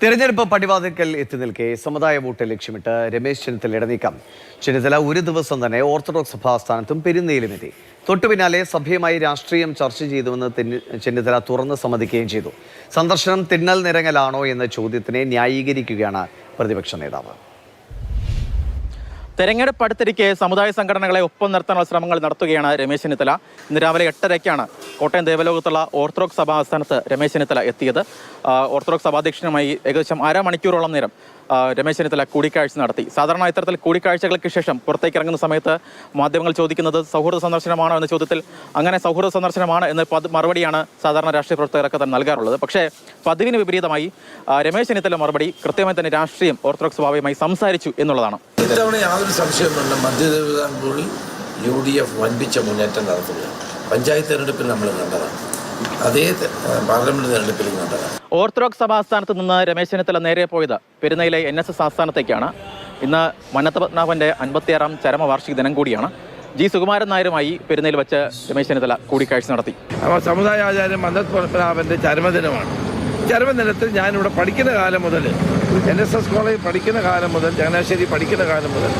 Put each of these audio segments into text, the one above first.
തെരഞ്ഞെടുപ്പ് പടിവാതിൽക്കൽ എത്തി നിൽക്കെ സമുദായ വോട്ട് ലക്ഷ്യമിട്ട് രമേശ് ചെന്നിത്തലയുടെ നീക്കം. ചെന്നിത്തല ഒരു ദിവസം തന്നെ ഓർത്തഡോക്സ് സഭാസ്ഥാനത്തും പെരുന്നയിലുമെത്തി. തൊട്ടുപിന്നാലെ സഭയുമായി രാഷ്ട്രീയം ചർച്ച ചെയ്തുവെന്ന് ചെന്നിത്തല തുറന്ന് സമ്മതിക്കുകയും ചെയ്തു. സന്ദർശനം തിന്നൽ നിരങ്ങലാണോ എന്ന ചോദ്യത്തിനെ ന്യായീകരിക്കുകയാണ് പ്രതിപക്ഷ നേതാവ്. തെരഞ്ഞെടുപ്പ് അടുത്തിരിക്കെ സമുദായ സംഘടനകളെ ഒപ്പം നിർത്താനുള്ള ശ്രമങ്ങൾ നടത്തുകയാണ് രമേശ് ചെന്നിത്തല. ഇന്ന് രാവിലെ 8:30-ക്കാണ് കോട്ടയം ദേവലോകത്തുള്ള ഓർത്തഡോക്സ് സഭാ ആസ്ഥാനത്ത് രമേശ് ചെന്നിത്തല എത്തിയത്. ഓർത്തഡോക്സ് സഭാധ്യക്ഷനുമായി ഏകദേശം അരമണിക്കൂറോളം നേരം രമേശ് ചെന്നിത്തല കൂടിക്കാഴ്ച നടത്തി. സാധാരണ ഇത്തരത്തിൽ കൂടിക്കാഴ്ചകൾക്ക് ശേഷം പുറത്തേക്ക് ഇറങ്ങുന്ന സമയത്ത് മാധ്യമങ്ങൾ ചോദിക്കുന്നത് സൗഹൃദ സന്ദർശനമാണോ എന്ന ചോദ്യത്തിൽ അങ്ങനെ സൗഹൃദ സന്ദർശനമാണ് എന്ന മറുപടിയാണ് സാധാരണ രാഷ്ട്രീയ പ്രവർത്തകരൊക്കെ തന്നെ നൽകാറുള്ളത്. പക്ഷേ പതിവിന് വിപരീതമായി രമേശ് ചെന്നിത്തല മറുപടി കൃത്യമായി തന്നെ രാഷ്ട്രീയം ഓർത്തഡോക്സ് സഭയുമായി സംസാരിച്ചു എന്നുള്ളതാണ്. ഇത്തവണ യാതൊരു സംശയമുണ്ട്, മധ്യതിരുവിതാംകൂറിൽ UDF വൻപിച്ച മുന്നേറ്റം നടത്തുകയാണ്. പഞ്ചായത്ത് തെരഞ്ഞെടുപ്പിൽ നമ്മൾ കണ്ടതാണ്, അതേ പാർലമെന്റ് തെരഞ്ഞെടുപ്പിലും കണ്ടതാണ്. ഓർത്തഡോക്സ് സഭാ ആസ്ഥാനത്ത് നിന്ന് രമേശ് ചെന്നിത്തല നേരെ പോയത് പെരുന്നയിലെ NSS ആസ്ഥാനത്തേക്കാണ്. ഇന്ന് മന്നത്ത് പത്മനാഭന്റെ 56ാം ചരമവാർഷിക ദിനം കൂടിയാണ്. G. സുകുമാരൻ നായരുമായി പെരുന്നയിൽ വെച്ച് രമേശ് ചെന്നിത്തല കൂടിക്കാഴ്ച നടത്തി. സമുദായ ആചാര്യൻ മന്നത്ത് പത്മനാഭന്റെ ചരമദിനമാണ്. ചരമദിനത്തിൽ ഞാനിവിടെ പഠിക്കുന്ന കാലം മുതൽ, NSS കോളേജിൽ പഠിക്കുന്ന കാലം മുതൽ, ചങ്ങനാശ്ശേരി പഠിക്കുന്ന കാലം മുതൽ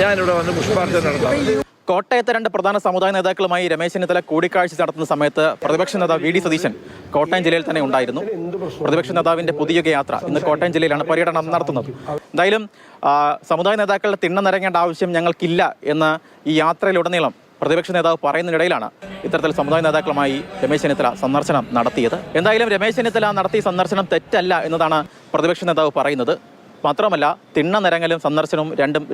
ഞാനിവിടെ വന്ന് പുഷ്പാർച്ചന നടത്താറുണ്ട്. കോട്ടയത്തെ 2 പ്രധാന സമുദായ നേതാക്കളുമായി രമേശ് ചെന്നിത്തല കൂടിക്കാഴ്ച നടത്തുന്ന സമയത്ത് പ്രതിപക്ഷ നേതാവ് VD സതീശൻ കോട്ടയം ജില്ലയിൽ തന്നെ ഉണ്ടായിരുന്നു. പ്രതിപക്ഷ നേതാവിന്റെ പുതിയ യാത്ര ഇന്ന് കോട്ടയം ജില്ലയിലാണ് പര്യടനം നടത്തുന്നത്. എന്തായാലും സമുദായ നേതാക്കളുടെ തിണ്ണം നിറങ്ങേണ്ട ആവശ്യം ഞങ്ങൾക്കില്ല എന്ന് ഈ യാത്രയിലുടനീളം പ്രതിപക്ഷ നേതാവ് പറയുന്നതിനിടയിലാണ് ഇത്തരത്തിൽ സമുദായ നേതാക്കളുമായി രമേശ് ചെന്നിത്തല സന്ദർശനം നടത്തിയത്. എന്തായാലും രമേശ് ചെന്നിത്തല നടത്തിയ സന്ദർശനം തെറ്റല്ല എന്നതാണ് പ്രതിപക്ഷ നേതാവ് പറയുന്നത്. മാത്രമല്ല, തിണ്ണ നിരങ്ങലും സന്ദർശനവും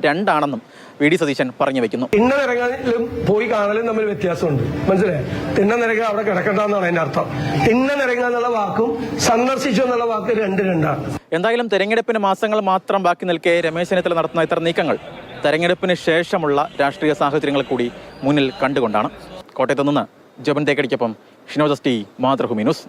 രണ്ടാണെന്നും VD സതീശൻ പറഞ്ഞു വെക്കുന്നു. തിണ്ണ നിരങ്ങലും പോയി കാണലും തമ്മിൽ വ്യത്യാസമുണ്ട്, മനസ്സിലായി? തിണ്ണ നിരങ്ങ അവിടെ കിടക്കണ്ടെന്നാണ് അതിന്റെ അർത്ഥം. തിണ്ണ നിരങ്ങ എന്നുള്ള വാക്കും സന്ദർശിച്ചു എന്നുള്ള വാക്ക് രണ്ടാണ്. എന്തായാലും തെരഞ്ഞെടുപ്പിന് മാസങ്ങൾ മാത്രം ബാക്കി നിൽക്കെ രമേശ് ചെന്നിത്തല നടത്തുന്ന ഇത്തരം നീക്കങ്ങൾ തെരഞ്ഞെടുപ്പിന് ശേഷമുള്ള രാഷ്ട്രീയ സാഹചര്യങ്ങൾ കൂടി മുന്നിൽ കണ്ടുകൊണ്ടാണ്. കോട്ടയത്ത് നിന്ന് ജോബൻ തേക്കടിക്കൊപ്പം ഷിനോജ് ST, മാതൃഭൂമി ന്യൂസ്.